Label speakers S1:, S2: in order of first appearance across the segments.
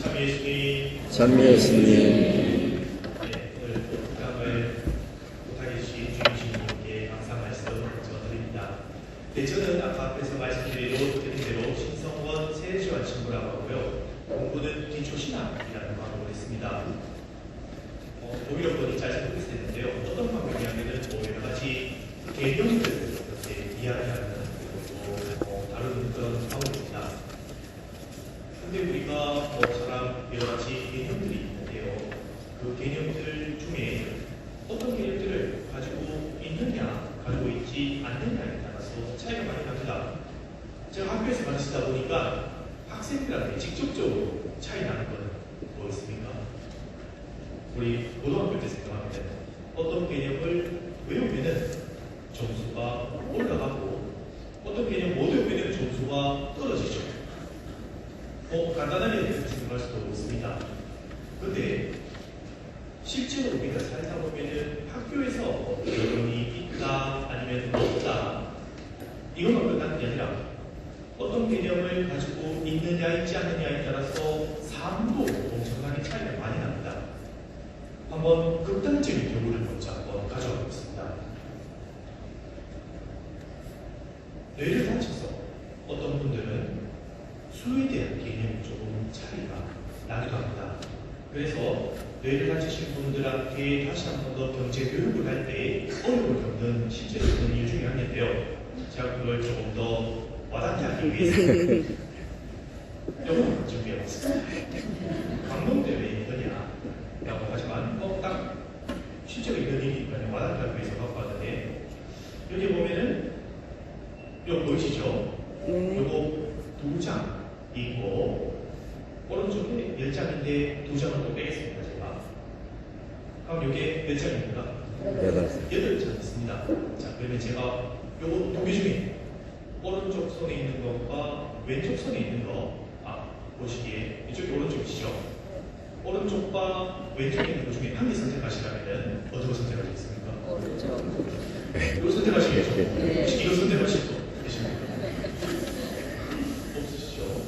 S1: 참 예수님,
S2: 참여했으니
S1: 네, 오늘 북한을 못하게 주신 주님께 감사 말씀 전드립니다. 네, 저는 아까 앞에서 말씀드린 대로 신성원 세례지와 친구라고 하고요. 공부는 기초신학이라는 과목을 했습니다. 오히려 잘 생각했을 텐데요. 어떤 방법이냐면은 여러 가지 개념들을 이렇게 이야기하는 그리고 다루는 그런 과목입니다. 근데 우리가 사람 여러 가지 개념들이 있는데요. 그 개념들 중에 어떤 개념들을 가지고 있느냐, 가지고 있지 않느냐에 따라서 차이가 많이 납니다. 제가 학교에서 가르치다 보니까 학생들한테 직접적으로 차이 나는 건 뭐 있습니까? 우리 고등학교 때 생각하면 어떤 개념을 외우면은 점수가 올라가고 어떤 개념 못 외우면 점수가 떨어지죠. 간단하게 생각할 수도 있습니다. 근데 실제로 우리가 살다 보면은 학교에서 개념이 있다 아니면 없다 이것만 끝나는 게 아니라 어떤 개념을 가지고 있느냐 있지 않느냐에 따라서 삶도 엄청나게 차이가 많이 납니다. 한번 극단적인 경우를 먼저 한번 가져와 보겠습니다. 뇌를 다쳐서 어떤 분들은 수에 대한 개념이 조금 차이가 나기도 합니다. 그래서 뇌를 다치신 분들한테 다시 한 번 더 경제 교육을 할 때 어려움을 겪는 실제로 있는 이유 중에 하나인데요. 제가 그걸 조금 더 와닿게 하기 위해서 영어를 준비해봤습니다. 강론 때문에 있느냐 라고 하지만 딱 실제로 있는 일이니까 와닿게 하기 위해서 갖고 왔는데 여기 보면은 이거 보이시죠? 이거 2장 있고 오른쪽에 10장인데 2장을 또 빼겠습니다. 제가 그럼 이게 몇 장입니까? 8장 있습니다. 자, 그러면 제가 요거 2개 중에 오른쪽 손에 있는 것과 왼쪽 손에 있는 거 보시기에 이쪽이 오른쪽이시죠? 오른쪽과 왼쪽에 있는 것 중에 한 개 선택하시라면 어떤 거 선택하시겠습니까?
S3: 오른쪽.
S1: 이거 선택하시겠죠?
S3: 네.
S1: 혹시 이거 선택하실 분 계십니까? 없으시죠?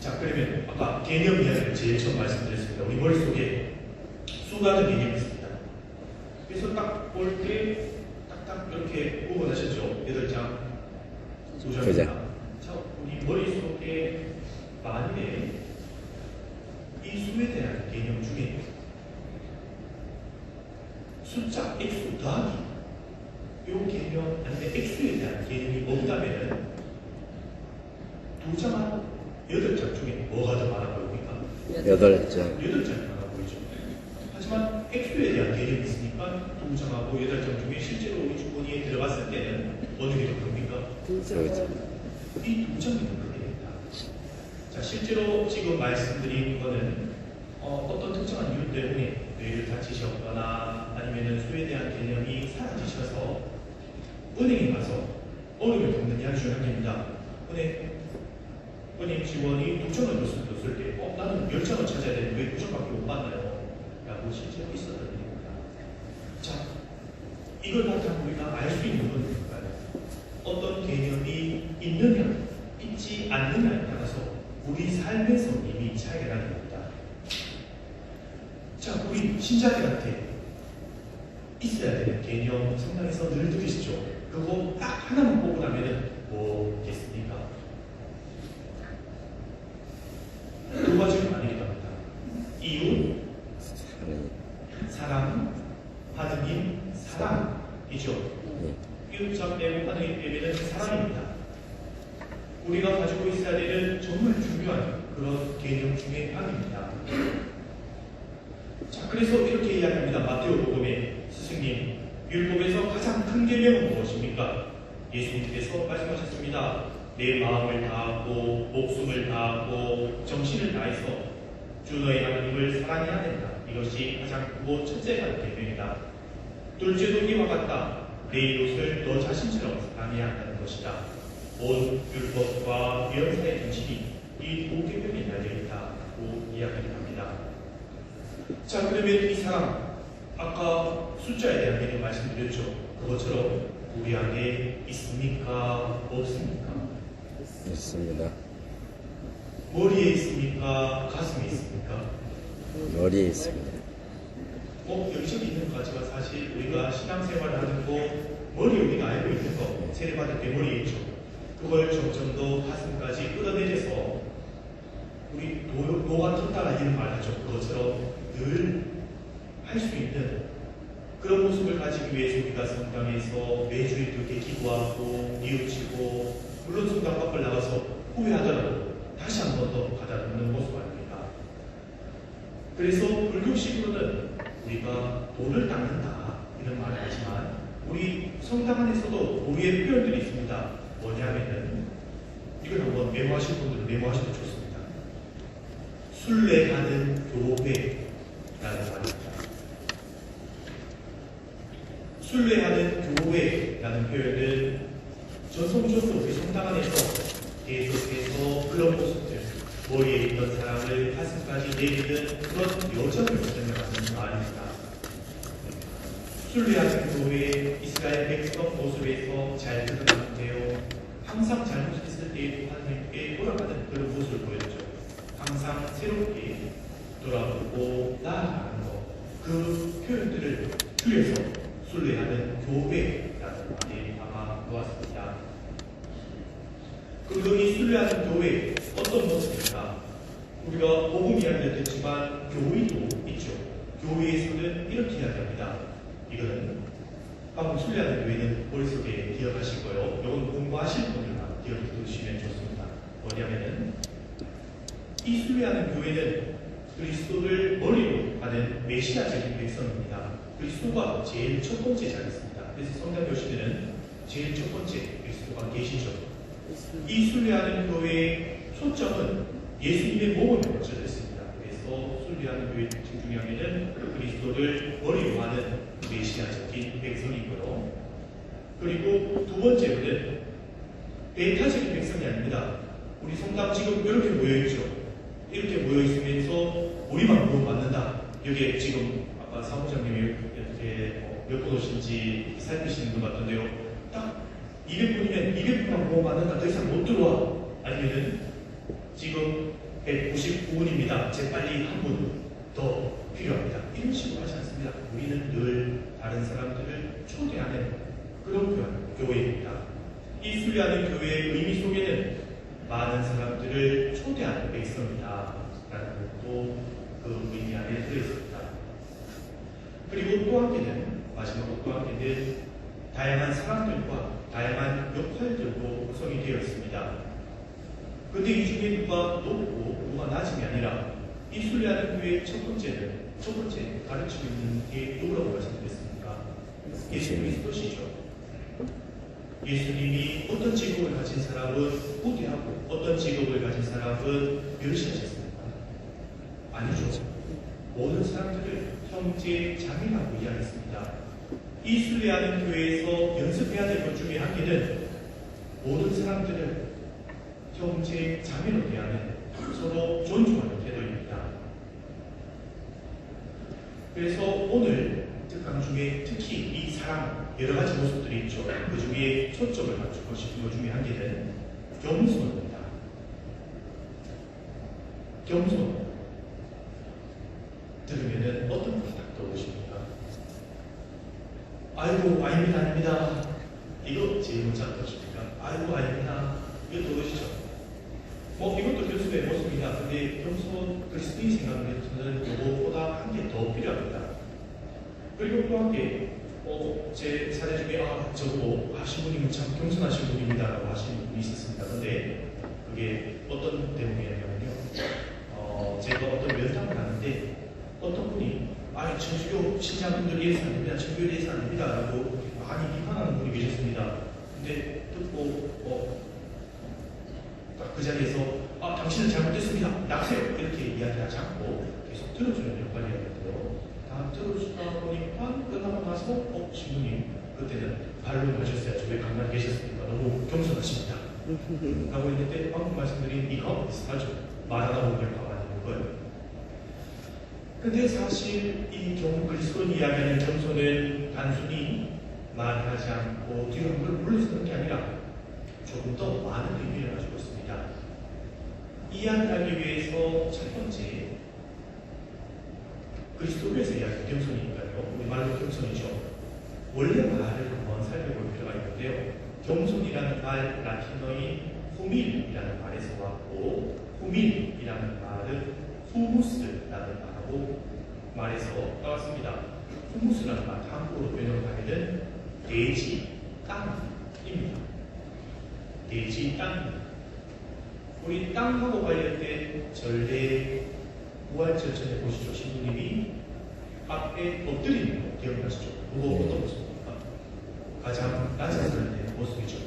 S1: 자, 그러면 아까 개념 이야기를 제일 처음 말씀드렸습니다. 우리 머릿속에 수많은 개념이 있습니다. 그래서 딱 볼 때 딱딱 이렇게 구분하셨죠? 8장, 2장입니다. 자, 우리 머릿속에 만일에 이 수에 대한 개념 중에 숫자 x 더하기 이 개념 아니면 x에 대한 개념이 없다면 2장하고 8장 중에 뭐가 더 많아 보입니까?
S2: 8장.
S1: 8장이 많아 보이죠. 하지만 x에 대한 개념이 있으니까 2장하고 8장 중에 실제로 우리 주머니에 들어갔을 때는 어느 게 더 큽니까? 이 2장이 더 크게 됩니다. 자, 실제로 지금 말씀드린 거는 어떤 특정한 이유 때문에 뇌를 다치셨거나 아니면 수에 대한 개념이 사라지셔서 은행에 가서 어려움을 겪는 이야기 중 한 개입니다. 은행 직원이 2장을 줬을 때 나는 10장을 찾아야 되는데 왜 2장밖에 못 받나요? 라고 실제로 있었던 일입니다. 자, 이걸 바탕으로 우리가 알 수 있는 건 뭘까요? 어떤 개념이 있느냐, 있지 않느냐에 따라서 우리 삶에서 이미 차이가 나는 겁니다. 자, 우리 신자들한테 있어야 되는 개념 성당에서 늘 들으시죠? 그거 딱 하나만 뽑으라면 뭐겠습니까? 2가지는 아니기도 합니다. 이웃, 사랑, 하느님, 사랑이죠. 이웃자 빼고 하느님 빼면 사랑입니다. 우리가 가지고 있어야 되는 정말 중요한 그런 개념 중에 하나입니다. 자, 그래서 이렇게 이야기합니다. 마테오 복음에 스승님, 율법에서 가장 큰 계명은 무엇입니까? 예수님께서 말씀하셨습니다. 내 마음을 다하고 목숨을 다하고 정신을 다해서 주 너의 하나님을 사랑해야 된다. 이것이 가장 크고 첫째가 계명이다. 둘째도 이와 같다. 내 이웃을 너 자신처럼 사랑해야 한다는 것이다. 온 율법과 예언서의 중심이 이 두 계명에 달려있다고 이야기를 합니다. 자, 그러면 이 사랑, 아까 숫자에 대한 개념 말씀드렸죠. 그것처럼 우리 안에 있습니까? 없습니까?
S2: 있습니다.
S1: 머리에 있습니까? 가슴에 있습니까?
S2: 머리에 있습니다.
S1: 여기저기 있는 것 같지만 사실 우리가 신앙생활을 하는 거 머리에 우리가 알고 있는 거 세례받을 때 머리에 있죠. 그걸 점점 더 가슴까지 끌어내려서 우리 노가 텄다가 이런 말 하죠. 그것처럼 늘 할 수 있는 그런 모습을 가지기 위해서 우리가 성당에서 매주 이렇게 기도하고 뉘우치고 물론 성당 밖을 나가서 후회하더라도 다시 한 번 더 가다듬는 모습 아닙니까? 그래서 불교식으로는 우리가 도를 닦는다 이런 말을 하지만 우리 성당 안에서도 도의 표현들이 있습니다. 뭐냐면은 이걸 한번 메모하실 분들은 메모하셔도 좋습니다. 순례하는 교회라는 말입니다. 순례하는 교회라는 표현은 전통적으로 우리 성당 안에서 계속해서 그런 모습들, 머리에 있던 사람을 가슴까지 내리는 그런 여정을 설명하는 말입니다. 순례하는 교회 이스라엘 백성 모습에서 잘 드러나는데요. 항상 잘못했을 때에도 하나님께 돌아가는 그런 모습을 보였죠. 항상 새롭게 돌아보고 나아가는 것, 그 표현들을 줄여서 순례하는 교회라는 말에 담아 놓았습니다. 그리고 이 순례하는 교회 어떤 모습입니까? 우리가 복음 이야기를 듣지만 교회도 있죠. 교회에서는 이렇게 이야기합니다. 이거는 방금 순례하는 교회는 머릿속에 기억하시고요. 이건 공부하실 분들만 기억해 두시면 좋습니다. 뭐냐면은 이 순례하는 교회는 그리스도를 머리로 하는 메시아적인 백성입니다. 그리스도가 제일 첫 번째 자리에 있습니다. 그래서 성경 교시들은 제일 첫 번째 그리스도가 계시죠. 이 순례하는 교회의 초점은 예수님의 몸을 얹혀져 있습니다. 그래서 순례하는 교회의 특징 중에 하나는 그리스도를 머리로 하는 메시아적인 백성이고요. 그리고 두 번째로는 배타적인 백성이 아닙니다. 우리 성당 지금 이렇게 모여있죠. 이렇게 모여있으면서 우리만 구원받는다. 여기에 지금 아까 사무장님이 이렇게 몇 분 오신지 살피시는 것 같던데요. 딱 200분이면 200분만 구원받는다. 더 이상 못 들어와. 아니면은 지금 199분입니다. 재빨리 한 분 더 필요합니다. 이런 식으로 하지 않습니다. 우리는 늘 다른 사람들을 초대하는 그런 교회입니다. 이 순례하는 교회의 의미 속에는 많은 사람들을 초대하는 백성이다 라는 것도 그 의미 안에 들어있습니다. 그리고 또 한 개는 마지막으로 또 한 개는 다양한 사람들과 다양한 역할들로 구성이 되어 있습니다. 근데 이 중에 누가 높고 누가 낮음이 아니라 이 순례하는 교회의 첫 번째 가르치고 있는 게 누구라고 말씀드렸습니까? 예수 그리스도시죠. 예수님이 어떤 직업을 가진 사람은 우대하고 어떤 직업을 가진 사람은 멸시하셨습니까? 아니죠. 모든 사람들을 형제, 자매라고 이야기했습니다. 이 순례하는 교회에서 연습해야 될 것 중에 한 개는 모든 사람들을 형제, 자매로 대하는 서로 존중하는 태도입니다. 그래서 오늘 특강 중에 특히 이 사랑 여러 가지 모습들이 있죠. 그 중에 초점을 맞추고 싶은 것 중에 한 개는 겸손입니다. 겸손 들으면은 어떤 것이 딱 떠오르십니까? 아이고 아닙니다. 이거 제일 먼저 떠오르십니까? 아이고 아닙니다. 이거 떠오르시죠? 이것도 교수의 모습이다. 근데 겸손 그리스도인이 생각하는 이것보다 한 개 더 필요합니다. 그리고 또 한 개, 제 사례 중에 저보고 신부님은 참 겸손하신 분입니다라고 하시는 분이 있었습니다. 근데 그게 어떤 대목이었냐면요. 제가 어떤 면담을 하는데 어떤 분이 천주교 신자분들 이해서 안 됩니다. 천주교에 대해서 안 됩니다. 라고 많이 비판하는 분이 계셨습니다. 근데 듣고 딱 그 자리에서 당신은 잘못됐습니다. 나가세요. 이렇게 이야기하지 않고 계속 들어주는 역할이었는데요. 다 들어주다 보니까 끝나고 나서 신부님 그때는 반론하셨어요. 왜 가만히 계셨습니까? 너무 겸손하십니다. 라고 했는데 방금 말씀드린 이거 비슷하죠. 말하다 보면 가만히 있는 거예요. 근데 사실 이 그리스도인 이야기하는 겸손은 단순히 말하지 않고 뒤로 한 걸 물러서는 게 아니라 조금 더 많은 의미를 가지고 있습니다. 이야기하기 위해서 첫 번째 그리스도교에서 이야기하는 겸손이니까요. 우리말로 겸손이죠. 원래 말을 한번 살펴볼 필요가 있는데요. 겸손이라는 말, 라틴어인 후밀이라는 말에서 왔고, 후밀이라는 말은 후무스라는 말에서 따왔습니다. 후무스라는 말, 한국어로 번역하면은 돼지, 땅입니다. 돼지, 땅입니다. 우리 땅하고 관련된 전례 부활절전에 보시죠. 신부님이 앞에 엎드리는 거 기억나시죠? 그거 어떤 모습입니까? 가장 낮은 사람의 모습이죠.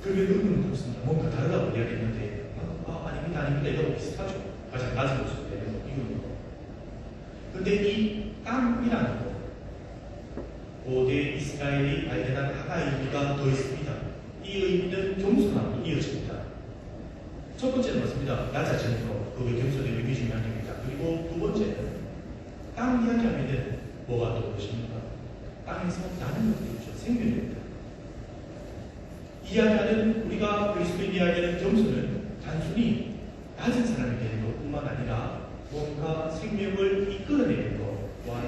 S1: 그게 의문은 그렇습니다. 뭔가 다르다고 이야기했는데 아닙니다. 이거하고 비슷하죠. 가장 낮은 모습이에요. 이거는. 근데 이 땅이라는 거, 고대 이스라엘이 발견한 하나의 의미가 더 있습니다. 이 의미는 겸손함으로 이어집니다. 첫 번째는 맞습니다. 낮아지는 것, 그게 겸손의 의미 중에 하나입니다. 그리고 두 번째는 땅 이야기하면은 뭐가 또 보십니까? 땅에서 나는 것도 있죠. 생명입니다. 이야기하는 우리가 그리스도인 이야기하는 겸손은 단순히 낮은 사람이 되는 것뿐만 아니라 뭔가 생명을 이끌어내는 것과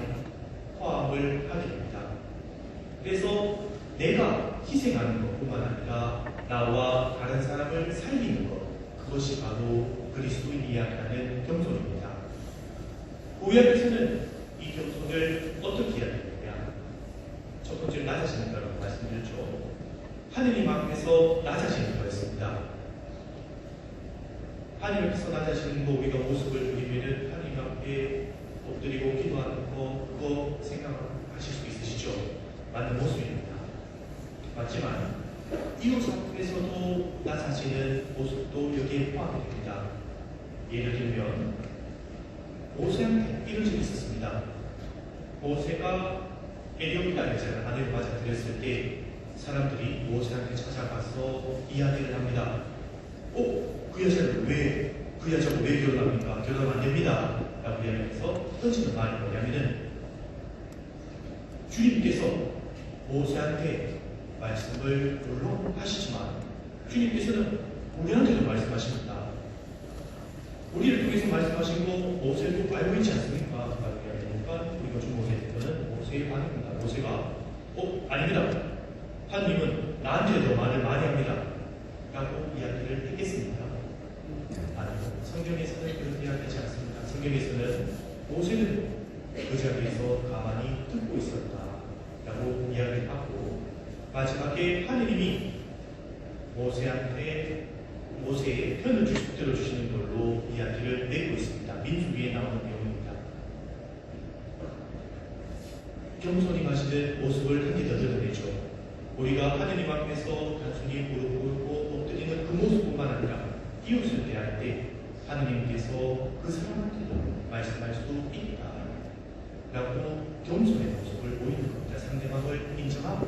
S1: 포함을 하게 됩니다. 그래서 내가 희생하는 것뿐만 아니라 나와 다른 사람을 살리는 것, 그것이 바로 그리스도인이 이야기하는 겸손입니다. 구약에서는 이 겸손을 어떻게 이야기하느냐? 첫 번째로 낮아지는 거라고 말씀드렸죠. 하느님 앞에서 낮아지는 거였습니다. 하느님 앞에서 낮아지는 거 우리가 모습을 보이면은 하느님 앞에 엎드리고 기도하는 거 그거 생각하실 수 있으시죠? 맞는 모습입니다. 맞지만 이웃 앞에서도 낮아지는 모습도 여기에 포함이 됩니다. 예를 들면 모세한테 이런 일이 있었습니다. 모세가 에리오비다 여자를 아내로 맞아들였을 때 사람들이 모세한테 찾아가서 이야기를 합니다. 그 여자를 그 여자하고 왜 결혼합니까? 결혼하면 안 됩니다. 라고 이야기해서 던지는 말이 뭐냐면은 주님께서 모세한테 말씀을 물론 하시지만 주님께서는 우리한테도 말씀하십니다. 우리를 통해서 말씀하신 거 모세도 알고 있지 않습니까? 라고 이야기하니까 우리가 주목해야 될 것은 모세의 반응입니다. 모세가 아닙니다. 하나님은 나한테 더 말을 많이 합니다. 라고 이야기를 했겠습니다. 아니요. 성경에서는 그런 이야기하지 않습니다. 성경에서는 모세는 그 자리에서 가만히 듣고 있었다. 라고 이야기를 하고 마지막에 하느님이 모세의 편을 들어주시는 걸로 이야기를 내고 있습니다. 민수기에 나오는 내용입니다. 겸손히 가시는 모습을 한 개 더 드러내죠. 우리가 하느님 앞에서 단순히 무릎 꿇고 엎드리는 그 모습뿐만 아니라 이웃을 대할 때 하느님께서 그 사람한테도 말씀할 수 있다 라고 겸손의 모습을 보이는 겁니다. 상대방을 인정하고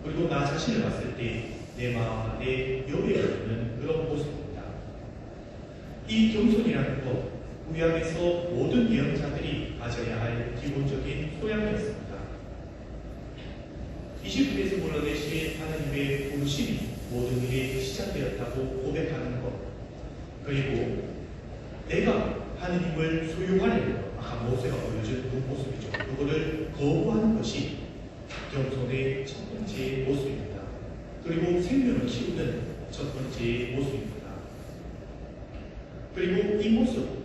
S1: 그리고 나 자신을 봤을 때 내 마음 안에 여백이 있는 그런 모습입니다. 이 겸손이라는 것 구약에서 모든 예언자들이 가져야 할 기본적인 소양이었습니다. 이집트에서 몰아내신 하나님의 부르심이 모든 일이 시작되었다고 고백하는 것, 그리고 내가 하나님을 소유하려는 것, 아까 모세가 보여준 그 모습이죠. 그거를 거부하는 것이 겸손의 첫 번째 모습입니다. 그리고 생명을 키우는 첫 번째 모습입니다. 그리고 이 모습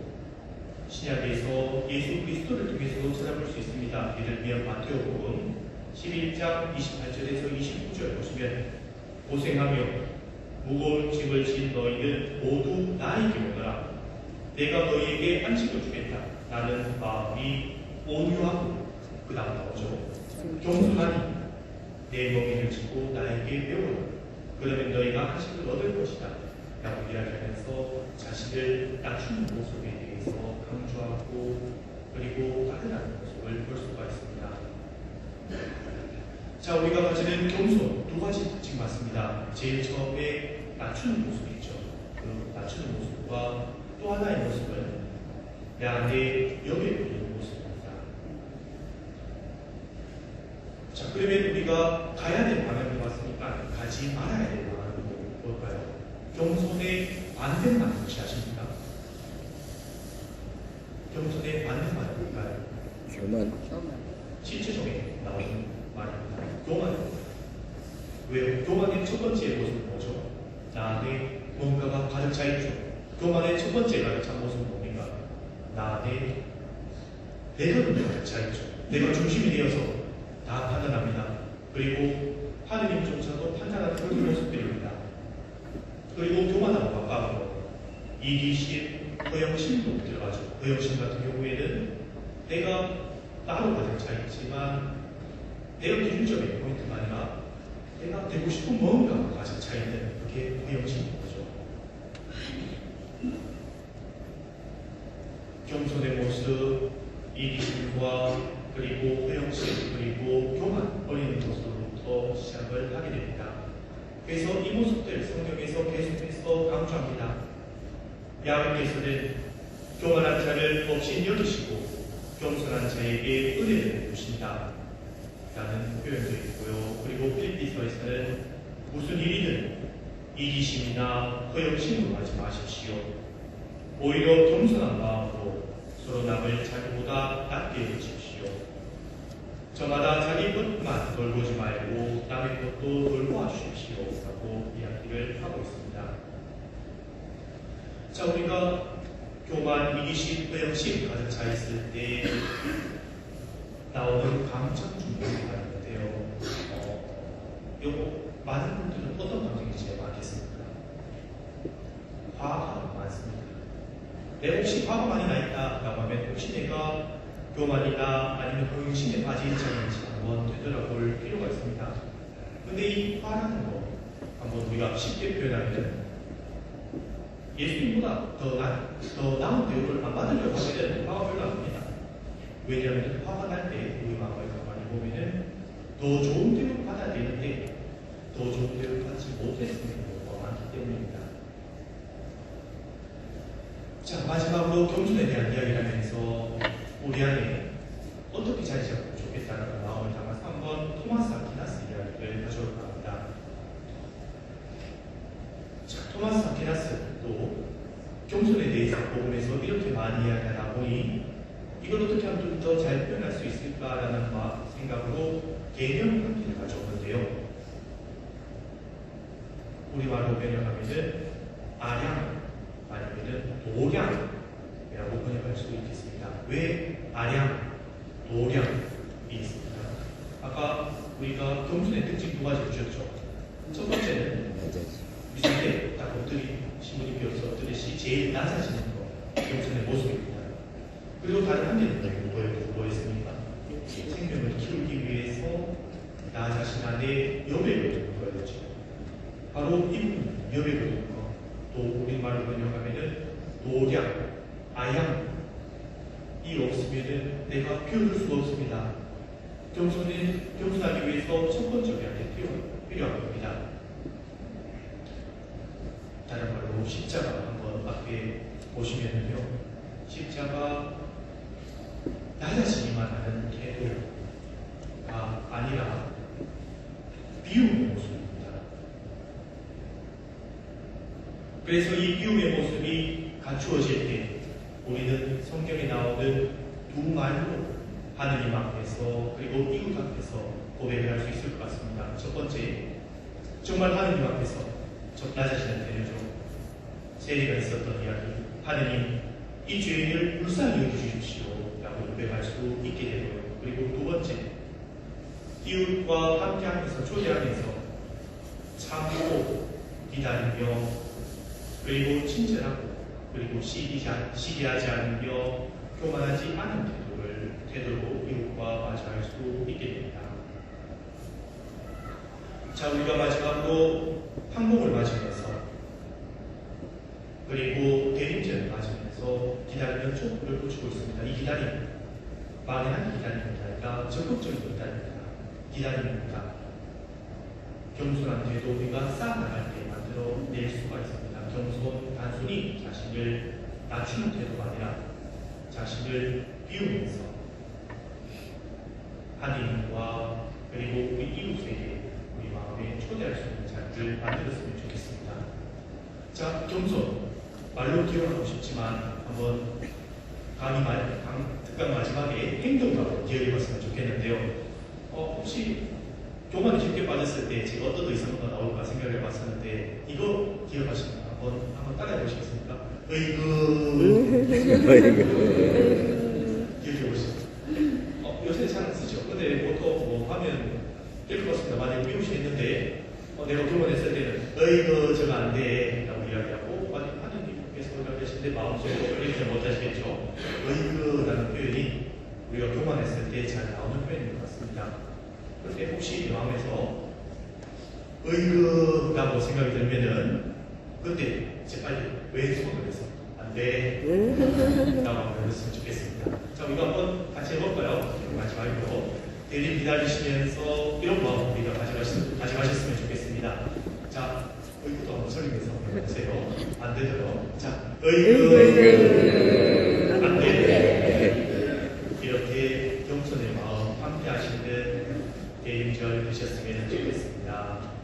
S1: 신약에서 예수 그리스도를 통해서도 찾아볼 수 있습니다. 예를 들면 마태복음 11장 28절에서 29절 보시면 고생하며 무거운 짐을 진 너희는 모두 나에게 오너라. 내가 너희에게 안식을 주겠다. 나는 마음이 온유하고 그 다음 나오죠. 겸손하니 내 멍에를 짚고 나에게 배우라. 그러면 너희가 안식을 얻을 것이다. 라고 이야기하면서 자신을 낮추는 모습에 대해서 강조하고 그리고 따르라는 모습을 볼 수가 있습니다. 자, 우리가 가지는 겸손 두 가지 특징 맞습니다. 제일 처음에 낮추는 모습이 있죠. 그 낮추는 모습과 또 하나의 모습은 내 안에 여백이 있는 모습입니다. 자, 그러면 우리가 가야 될 방향을 봤으니까 가지 말아야 될 방향은 뭘까요? 겸손의 반대는 무엇이 아십니까? 겸손의 반대는 뭘까요?
S2: 교만.
S1: 신체적에 나오는 말입니다. 교만. 왜요? 교만의 첫 번째 모습은 뭐죠? 나 안에 뭔가가 가득 차 있죠. 교만의 첫 번째 가득 찬 모습은 뭡니까? 나 안에 내가 가득 차 있죠. 내가 중심이 되어서 다 판단합니다. 그리고 하느님조차도 판단하는 그런 모습들입니다. 그리고 교만하고 가까워 이기심, 허영심도 들어가죠. 허영심 같은 경우에는 내가 나로 가득 차 있지만 내가 기준점의 포인트가 아니라 내가 되고 싶은 뭔가가 가득 차 있는 그게 허영심인 거죠. 겸손의 모습, 이기심과 그리고 허영심, 그리고 교만, 어린 모습으로부터 시작을 하게 됩니다. 그래서 이 모습들 성경에서 계속해서 강조합니다. 야훼께서는 교만한 자를 없이 여기시고 겸손한 자에게 은혜를 주신다 라는 표현도 있고요. 그리고 필리피서에서는 무슨 일이든 이기심이나 허영심으로 하지 마십시오. 오히려 겸손한 마음으로 서로 남을 자기보다 낮게 여기십시오. 저마다 자기 것만 돌보지 말고 남의 것도 돌보아 주십시오 라고 이야기를 하고 있습니다. 자, 우리가 교만, 이기심, 허영심 가득 차 있을 때 나오는 감정 중에 하나가 있는데요. 요거 많은 분들은 어떤 감정이 제일 많겠습니까? 화가 많습니다. 내가 혹시 화가 많이 나 있다라고 하면 혹시 내가 교만이나 아니면 허영심에 빠져 있지 않은지 한번 되돌아볼 필요가 있습니다. 근데 이 화라는 거 한번 우리가 쉽게 표현하면 예수님보다 더 나은 대우를 안 받으려고 하면 화가 별로 안 납니다. 왜냐하면 화가 날 때 우리 마음을 가만히 보면은 더 좋은 대우를 받아야 되는데 더 좋은 대우를 받지 못했으면 경우가 많기 때문입니다. 자, 마지막으로 겸손에 대한 이야기를 하면서 우리 안에 어떻게 자리 잡으면 좋겠다는 마음을 담아서 한번 토마스 아퀴나스 이야기를 가져올까 합니다. 자, 토마스 아퀴나스도 겸손에 대해서 복음에서 이렇게 많이 이야기하다 보니 이걸 어떻게 하면 좀 더 잘 표현할 수 있을까라는 생각으로 계명 관계를 가져오는데요. 우리말로 번역하면은 아량 아니면은 도량이라고 번역할 수 있겠습니다. 왜 아량, 도량이 있습니다. 아까 우리가 겸손의 특징 두 가지 주셨죠. 첫 번째는 밑에 딱 엎드리 신부님께서 엎드리시 제일 낮아지는 거, 겸손의 모습입니다. 그리고 다른 한 개는 뭐였습니까? 생명을 키우기 위해서 나 자신 안에 여백을 두는 거였죠. 바로 이분 여백을 두는 거. 또 우리말로 번역하면은 도량, 아양 이 없으면은 내가 키워줄 수가 없습니다. 겸손하기 위해서 첫 번째 우리한테 필요한 겁니다. 다른 말로 십자가 한번 앞에 보시면은요, 십자가 낮아지기만 하는 태도가 아니라 비움의 모습입니다. 그래서 이 비움의 모습이 갖추어질 때 우리는 성경에 나오는 두 말로 하느님 앞에서 그리고 이웃 앞에서 고백을 할 수 있을 것 같습니다. 첫 번째, 정말 하느님 앞에서 낮아지는 태도죠. 세례가 있었던 이야기, 하느님 이 죄인을 불쌍히 여겨주십시오 라고 고백할 수 있게 되고요. 그리고 두 번째, 이웃과 함께하면서 초대하면서 참고 기다리며 그리고 친절하고 그리고 시기하지 않으며 교만하지 않은 태도로 이웃과 마주할 수 있게 됩니다. 자, 우리가 마지막으로 항복을 맞으면서 그리고 대림절을 맞으면서 기다리는 촛불을 붙이고 있습니다. 이 기다림, 막연한 기다림이 아니라 적극적인 기다림입니다. 겸손한 태도 우리가 쌓아나갈 때 만들어낼 수가 있습니다. 겸손, 단순히 자신을 낮추는 태도가 아니라 자신을 비우면서 하나님과 그리고 우리 이웃에게 우리 마음에 초대할 수 있는 자리를 만들었으면 좋겠습니다. 자, 겸손 말로 기억하고 싶지만 한번 그 마지막에 행동하고 이어입었으면 좋겠는데요. 혹시 교만이 쉽게 빠졌을 때 제가 어떤 의사가 나올까 생각해 봤었는데 이거 기억하시나요? 한번 따라해 보시겠습니까? 으이그 기억해 보시죠. 요새 잘 안 쓰죠. 근데 보통 뭐 하면 될 것 같습니다. 많이 배우시겠는데 내가 교만했을 때는 으이그 저거 안 돼 라고 이야기하고 하느님께서 계신데 마음속으로 그렇게 못하시겠죠. 으이그라는 표현이 우리가 교만했을 때 잘 나오는 표현인 것 같습니다. 그런데 혹시 마음에서 으이그라고 생각이 들면은 그때 이제 빨리 왼손을 해서 안 돼 라고 배웠으면 좋겠습니다. 자, 이거 한번 같이 해볼까요? 마지막으로 대리 기다리시면서 이런 마음 우리가 가져가셨으면 좋겠습니다. 자, 으이그도 한번 설명해서 해보세요. 안 되도록. 자, 으이그 안 돼. 이렇게 겸손의 마음 함께 하시는 대인절 되셨으면 좋겠습니다.